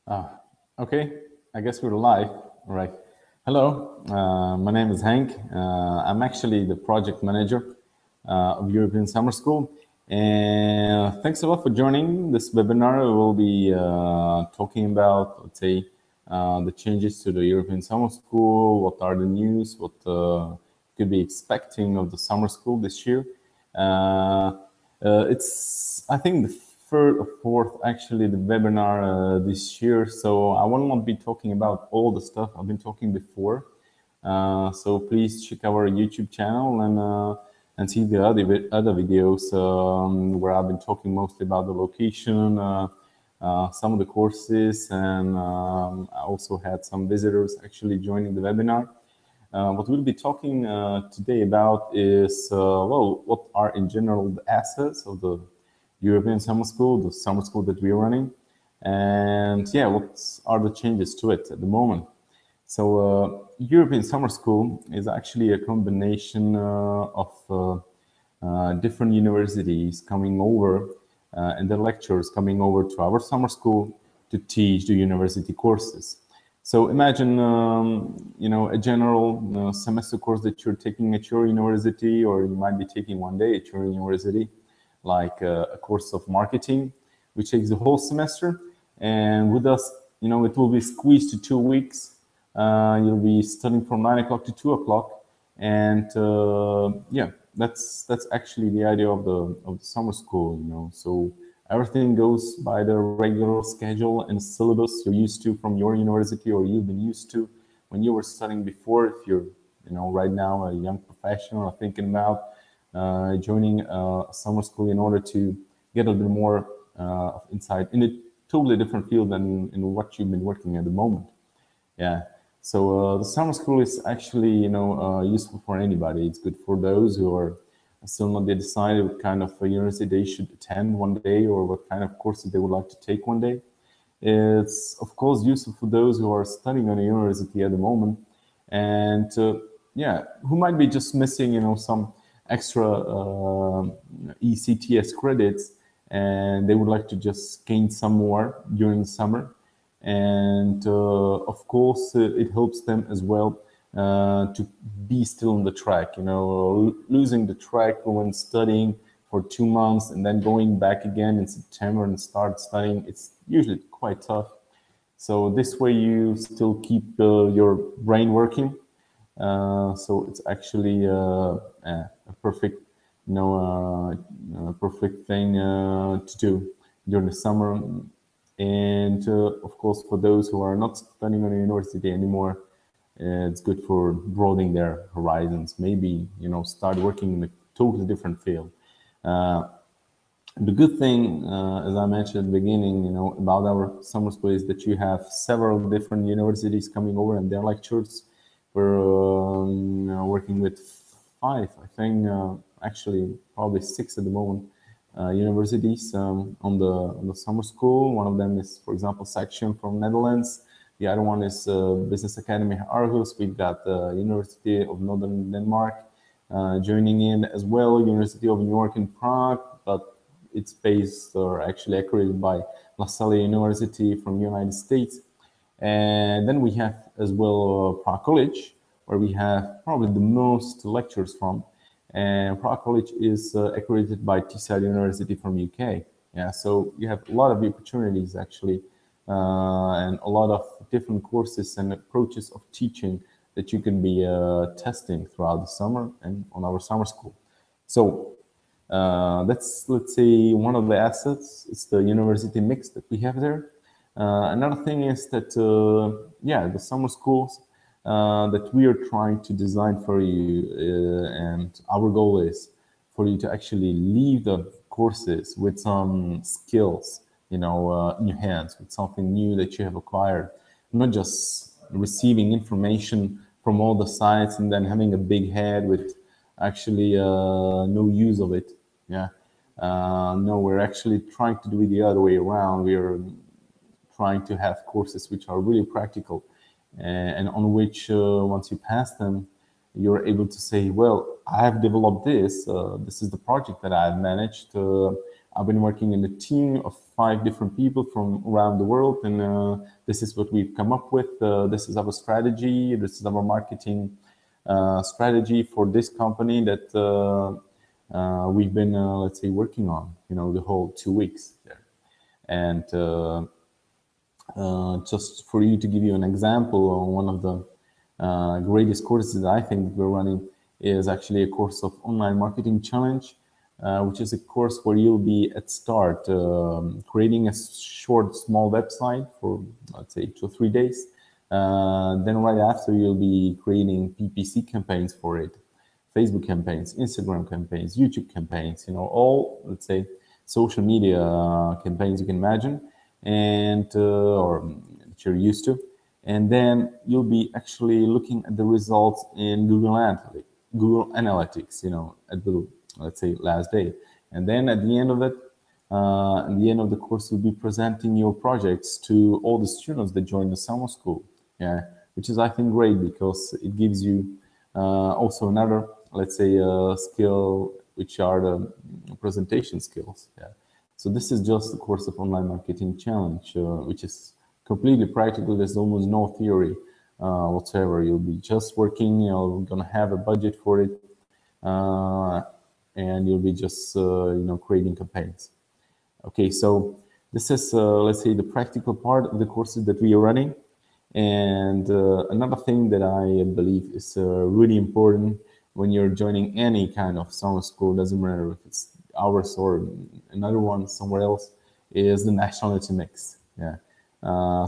Ah, okay, I guess we're live. All right. Hello, my name is Hank. I'm actually the project manager of European Summer School. And thanks a lot for joining this webinar. We'll be talking about, let's say, the changes to the European Summer School, what are the news, what could be expecting of the summer school this year. Uh, it's, I think, the third or fourth, actually, the webinar this year. So I will not be talking about all the stuff I've been talking before. So please check our YouTube channel and see the other videos where I've been talking mostly about the location, some of the courses, and I also had some visitors actually joining the webinar. What we'll be talking today about is, well, what are in general the assets of the European Summer School, the summer school that we're running, and yeah, what are the changes to it at the moment. So European Summer School is actually a combination of different universities coming over and the lecturers coming over to our summer school to teach the university courses. So imagine, a general semester course that you're taking at your university, or you might be taking one day at your university, like a course of marketing, which takes the whole semester. And with us, it will be squeezed to 2 weeks. You'll be studying from 9 o'clock to 2 o'clock, and yeah, that's actually the idea of the summer school. So everything goes by the regular schedule and syllabus you're used to from your university, or you've been used to when you were studying before. If you're, right now a young professional or thinking about joining a summer school in order to get a little bit more insight in a totally different field than in what you've been working at the moment. Yeah. So the summer school is actually, useful for anybody. It's good for those who are still not yet decided what kind of university they should attend one day, or what kind of courses they would like to take one day. It's of course useful for those who are studying on a university at the moment, and yeah, who might be just missing, some extra ECTS credits, and they would like to just gain some more during the summer. And of course, it helps them as well to be still on the track. Losing the track when studying for 2 months and then going back again in September and start studying, it's usually quite tough. So this way you still keep your brain working. So it's actually a perfect, perfect thing to do during the summer. And of course, for those who are not studying on a university anymore, it's good for broadening their horizons. Maybe, start working in a totally different field. The good thing, as I mentioned at the beginning, about our summer school is that you have several different universities coming over and their lectures. We're working with 5, I think, actually probably 6 at the moment, universities on the summer school. One of them is, for example, Section from Netherlands. The other one is Business Academy Aarhus. We've got the University of Northern Denmark joining in as well, University of New York in Prague, but it's based or actually accredited by La Salle University from the United States. And then we have as well Prague College, where we have probably the most lectures from. And Prague College is accredited by Teesside University from UK. Yeah, so you have a lot of opportunities actually, and a lot of different courses and approaches of teaching that you can be testing throughout the summer and on our summer school. So that's, let's say, one of the assets. It's the university mix that we have there. Another thing is that, yeah, the summer schools that we are trying to design for you, and our goal is for you to actually leave the courses with some skills, in your hands, with something new that you have acquired, not just receiving information from all the sites and then having a big head with actually no use of it. Yeah. No, we're actually trying to do it the other way around. We are trying to have courses which are really practical, and on which once you pass them, you're able to say, well, I have developed this. This is the project that I've managed. I've been working in a team of 5 different people from around the world, and this is what we've come up with. This is our strategy. This is our marketing strategy for this company that we've been, let's say, working on, the whole 2 weeks there. And just for you to give you an example, one of the greatest courses that I think we're running is actually a course of online marketing challenge, which is a course where you'll be at start creating a short, small website for, let's say, 2 or 3 days. Then right after, you'll be creating PPC campaigns for it, Facebook campaigns, Instagram campaigns, YouTube campaigns, all, let's say, social media campaigns you can imagine, and or that you're used to. And then you'll be actually looking at the results in Google Analytics, at the, let's say, last day. And then at the end of it, at the end of the course, you'll be presenting your projects to all the students that join the summer school. Yeah, which is, I think, great, because it gives you also another, let's say, skill, which are the presentation skills. Yeah. So this is just the course of online marketing challenge, which is completely practical. There's almost no theory whatsoever. You'll be just working. You're gonna have a budget for it, and you'll be just creating campaigns. Okay, so this is let's say the practical part of the courses that we are running. And another thing that I believe is really important when you're joining any kind of summer school, doesn't matter if it's ours or another one somewhere else, is the nationality mix. Yeah.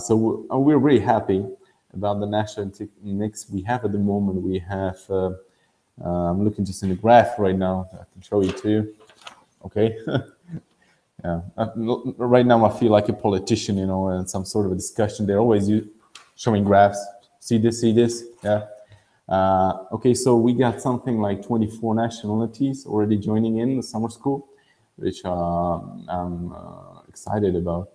So we're really happy about the nationality mix we have at the moment. We have, I'm looking just in the graph right now. I can show you too. Okay. Yeah. Right now I feel like a politician, in some sort of a discussion. They're always showing graphs. See this? Yeah. Okay, so we got something like 24 nationalities already joining in the summer school, which I'm excited about,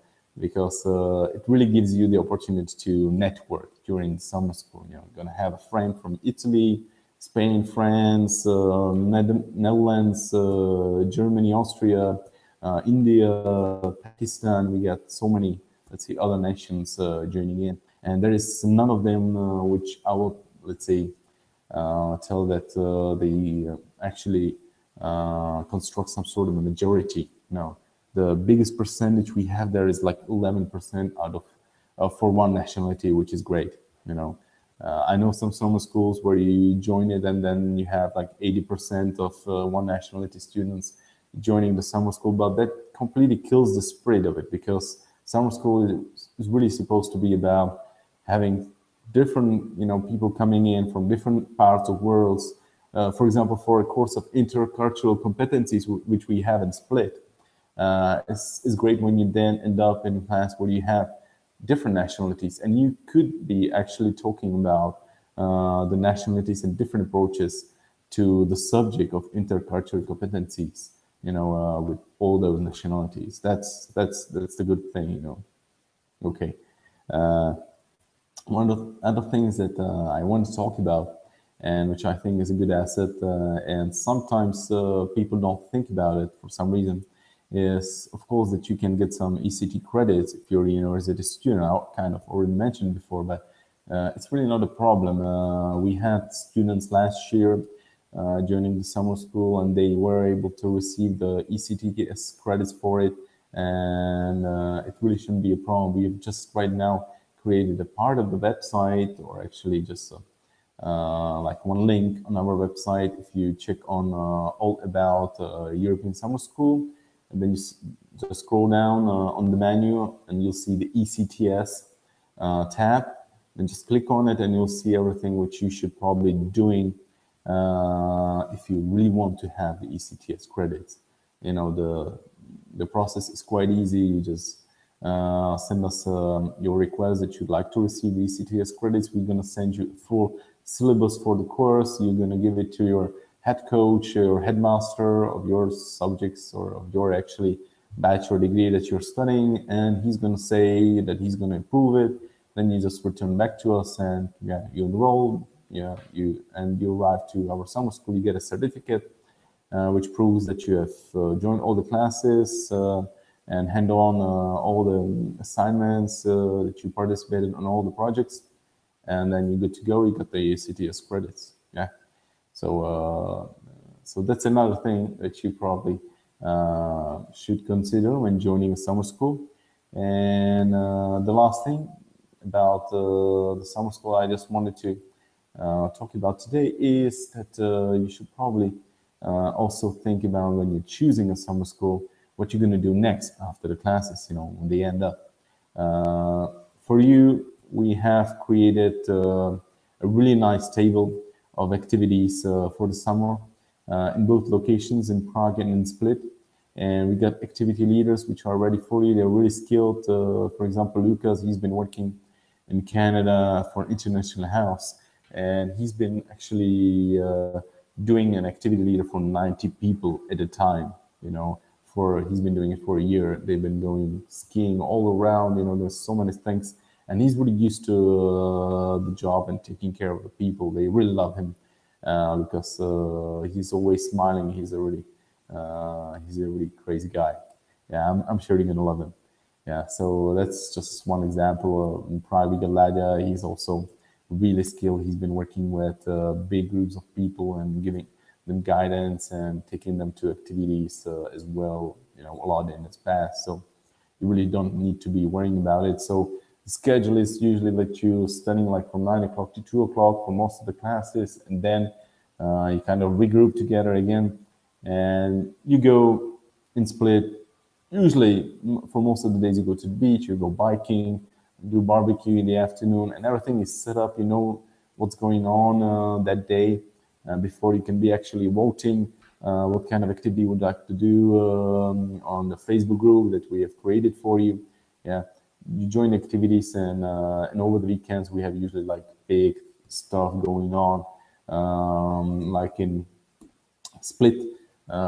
because it really gives you the opportunity to network during the summer school. You're gonna have a friend from Italy, Spain, France, Netherlands, Germany, Austria, India, Pakistan. We got so many, let's say, other nations joining in. And there is none of them which I will, let's say, tell that they actually construct some sort of a majority. No, the biggest percentage we have there is like 11% out of for one nationality, which is great. I know some summer schools where you join it and then you have like 80% of one nationality students joining the summer school, but that completely kills the spirit of it, because summer school is really supposed to be about having different, people coming in from different parts of worlds. For example, for a course of intercultural competencies, which we haven't split, it's great when you then end up in a class where you have different nationalities, and you could be actually talking about the nationalities and different approaches to the subject of intercultural competencies, with all those nationalities. That's the good thing, Okay. One of the other things that I want to talk about, and which I think is a good asset, and sometimes people don't think about it for some reason, is, of course, that you can get some ECT credits if you're a university student. I kind of already mentioned before, but it's really not a problem. We had students last year during the summer school, and they were able to receive the ECTS credits for it, and it really shouldn't be a problem. We've just right now created a part of the website, or actually just like one link on our website. If you check on all about European Summer School, and then you just scroll down on the menu, and you'll see the ECTS tab, and just click on it, and you'll see everything which you should probably be doing if you really want to have the ECTS credits. The process is quite easy. You just send us your request that you'd like to receive the ECTS credits. We're going to send you a full syllabus for the course. You're going to give it to your head coach or headmaster of your subjects, or of your actually bachelor degree that you're studying, and he's going to say that he's going to approve it. Then you just return back to us, and yeah, you enroll. Yeah, you arrive to our summer school. You get a certificate which proves that you have joined all the classes. and hand on all the assignments that you participated on all the projects, and then you're good to go. You got the CTS credits. Yeah. So so that's another thing that you probably should consider when joining a summer school. And the last thing about the summer school I just wanted to talk about today is that you should probably also think about when you're choosing a summer school, what you're going to do next after the classes, when they end up. For you, we have created a really nice table of activities for the summer in both locations, in Prague and in Split. And we got activity leaders which are ready for you. They're really skilled. For example, Lucas, he's been working in Canada for International House, and he's been actually doing an activity leader for 90 people at a time. For he's been doing it for a year. They've been going skiing all around. There's so many things, and he's really used to the job and taking care of the people. They really love him because he's always smiling. He's a really crazy guy. Yeah, I'm sure you're gonna love him. Yeah, so that's just one example. In Prague, we got Ladia. He's also really skilled. He's been working with big groups of people and giving them guidance and taking them to activities as well. A lot in his past. So you really don't need to be worrying about it. So the schedule is usually that you studying like from 9 o'clock to 2 o'clock for most of the classes, and then you kind of regroup together again, and you go in Split. Usually, for most of the days, you go to the beach, you go biking, do barbecue in the afternoon, and everything is set up. You know what's going on that day before you can be actually voting what kind of activity you would like to do on the Facebook group that we have created for you. Yeah, you join activities, and over the weekends we have usually like big stuff going on. Like in Split,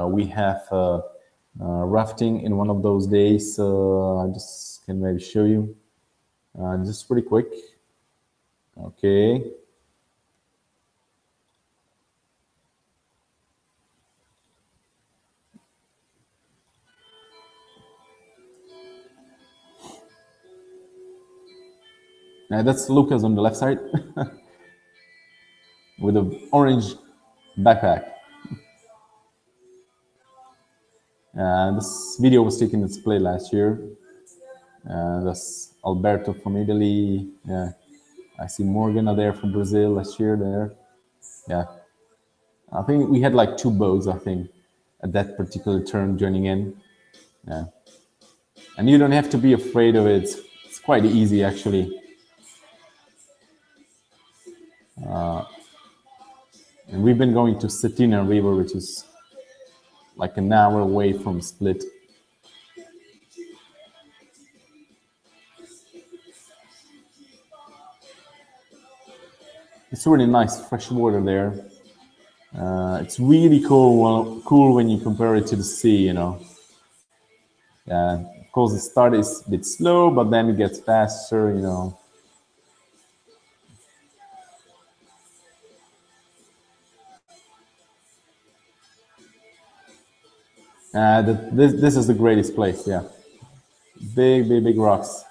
we have rafting in one of those days. I just can maybe show you just pretty quick. Okay. That's Lucas on the left side with an orange backpack. This video was taken in Split last year. That's Alberto from Italy. Yeah, I see Morgana there from Brazil last year there. Yeah, I think we had like two boats, I think, at that particular turn joining in. Yeah, and you don't have to be afraid of it. It's quite easy actually. And we've been going to Cetina River, which is like an hour away from Split. It's really nice, fresh water there. It's really cool when you compare it to the sea. Of course, the start is a bit slow, but then it gets faster. This is the greatest place, yeah. Big, big, big rocks.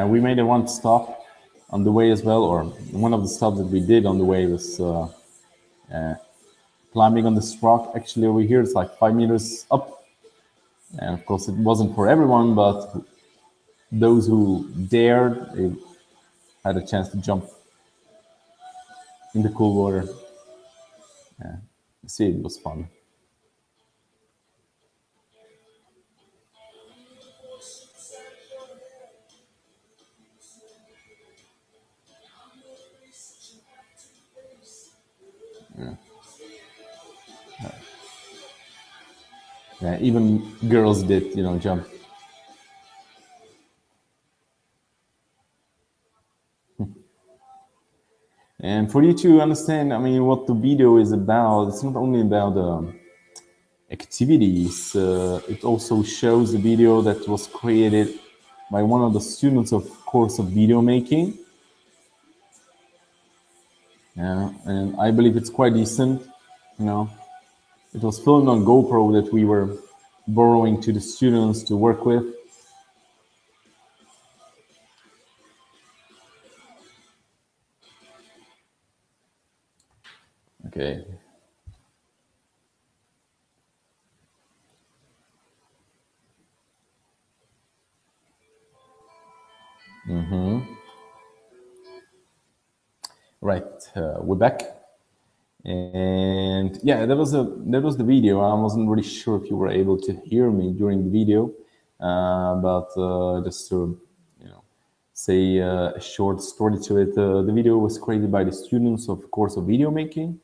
We made a one stop on the way as well, or one of the stops that we did on the way was climbing on this rock. Actually, over here it's like 5 meters up, and of course it wasn't for everyone, but those who dared, they had a chance to jump in the cool water. Yeah, see, it was fun. Yeah, even girls did, jump. And for you to understand, I mean, what the video is about, it's not only about activities. It also shows the video that was created by one of the students of course of video making. Yeah, and I believe it's quite decent. You know, it was filmed on GoPro that we were borrowing to the students to work with. Okay. Right. We're back. And yeah, that was the video. I wasn't really sure if you were able to hear me during the video, but just to say a short story to it. The video was created by the students of course of video making,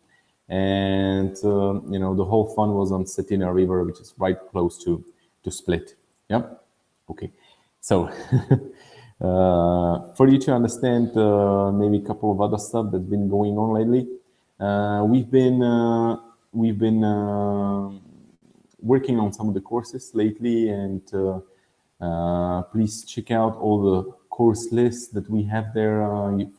and the whole fun was on Cetina River, which is right close to Split. Yep. Okay. So for you to understand maybe a couple of other stuff that's been going on lately, we've been working on some of the courses lately, and please check out all the course lists that we have there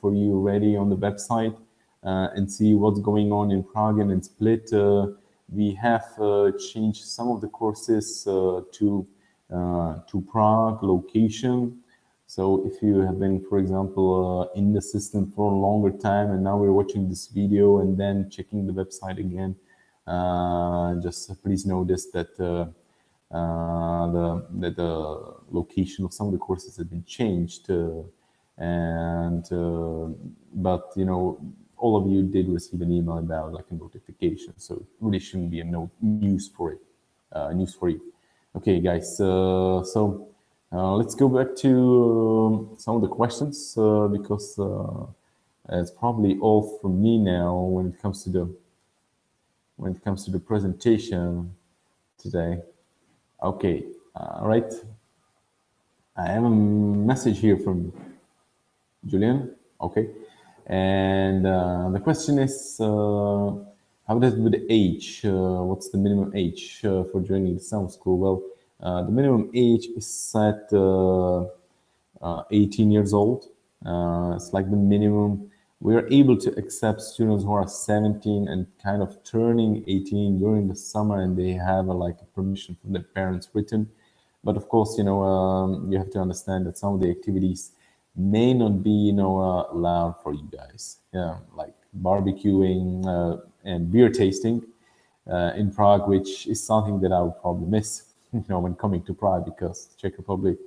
for you ready on the website, and see what's going on in Prague and in Split. We have changed some of the courses to Prague location. So if you have been, for example, in the system for a longer time, and now we're watching this video and then checking the website again, just please notice that the location of some of the courses have been changed, and but all of you did receive an email about like a notification, so it really shouldn't be a news for it, news for you. Okay, guys. So let's go back to some of the questions, because it's probably all from me now when it comes to the presentation today. Okay, all right. I have a message here from Julian. Okay, and the question is, how does it with the age? What's the minimum age for joining the summer school? Well, the minimum age is set 18 years old. It's like the minimum. We are able to accept students who are 17 and kind of turning 18 during the summer, and they have like a permission from their parents written. But of course, you have to understand that some of the activities may not be, allowed for you guys. Yeah, like barbecuing and beer tasting in Prague, which is something that I would probably miss, when coming to Prague, because the Czech Republic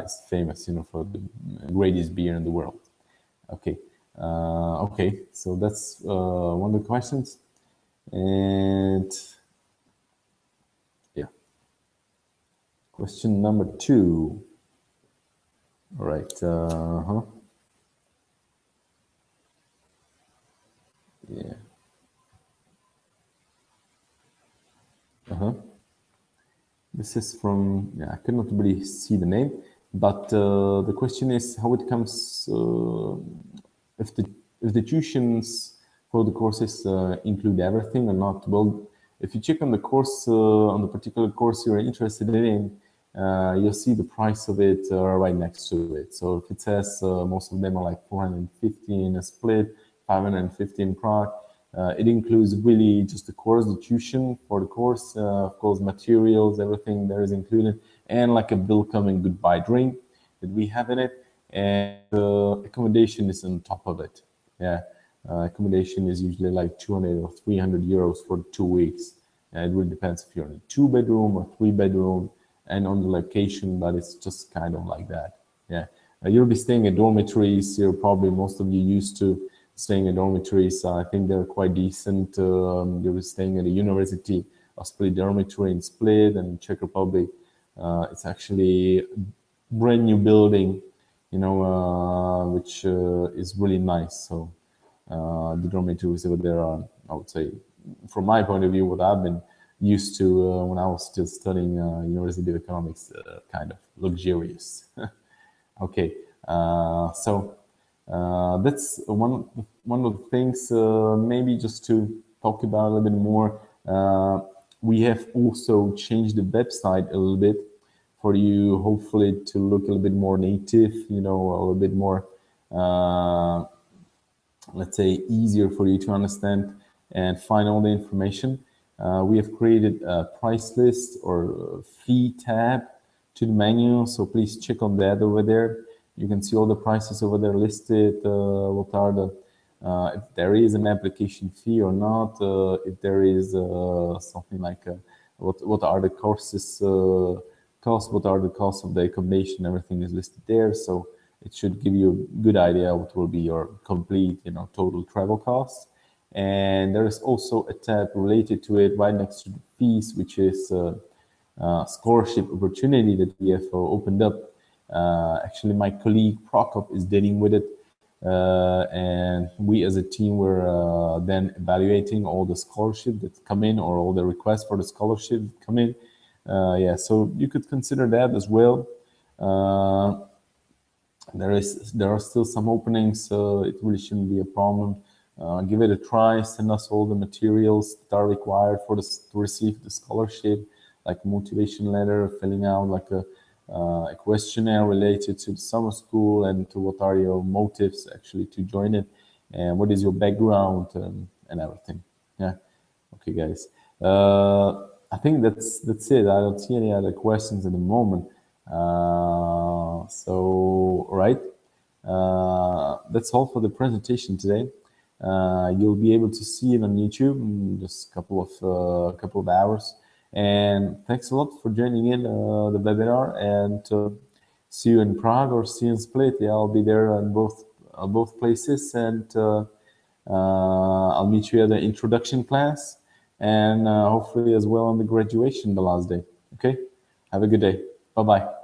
is famous, for the greatest beer in the world. Okay, okay, so that's one of the questions, and yeah, question number 2. All right. Yeah. This is from, I cannot really see the name, but the question is how it comes, if the tuitions for the courses include everything or not. Well, if you check on the course, on the particular course you're interested in, you'll see the price of it right next to it. So if it says most of them are like 450 in a Split, 550 in Prague, it includes really just the course, the tuition for the course, of course, materials, everything there is included, and like a welcome and goodbye drink that we have in it, and accommodation is on top of it. Yeah, accommodation is usually like 200 or 300 euros for 2 weeks. It really depends if you're in a 2-bedroom or 3-bedroom, and on the location, but it's just kind of like that. Yeah, you'll be staying in dormitories. You're probably, most of you, used to staying in dormitories. I think they're quite decent. They were staying at the University of Split dormitory in Split, and Czech Republic. It's actually a brand new building, which is really nice. So the dormitories over there are, I would say, from my point of view, what I've been used to when I was still studying University of Economics, kind of luxurious. Okay, so that's one of the things. Maybe just to talk about a little bit more, we have also changed the website a little bit for you, hopefully to look a little bit more native. A little bit more, let's say, easier for you to understand and find all the information. We have created a price list or fee tab to the menu, so please check on that over there. You can see all the prices over there listed. What are the if there is an application fee or not? If there is something like what are the courses cost? What are the costs of the accommodation? Everything is listed there, so it should give you a good idea what will be your complete, total travel costs. And there is also a tab related to it right next to the fees, which is scholarship opportunity that we have opened up. Actually, my colleague Prokop is dealing with it, and we as a team were then evaluating all the scholarship that come in or all the requests for the scholarship that come in. Yeah, so you could consider that as well. There are still some openings, so it really shouldn't be a problem. Give it a try. Send us all the materials that are required for to receive the scholarship, like motivation letter, filling out like a questionnaire related to the summer school and to what are your motives actually to join it, and what is your background and everything. Yeah. Okay, guys. I think that's it. I don't see any other questions at the moment. So, all right. That's all for the presentation today. You'll be able to see it on YouTube in just a couple of hours. And thanks a lot for joining in the webinar. And see you in Prague or see you in Split. Yeah, I'll be there on both places, and I'll meet you at the introduction class, and hopefully as well on the graduation the last day. Okay, have a good day. Bye bye.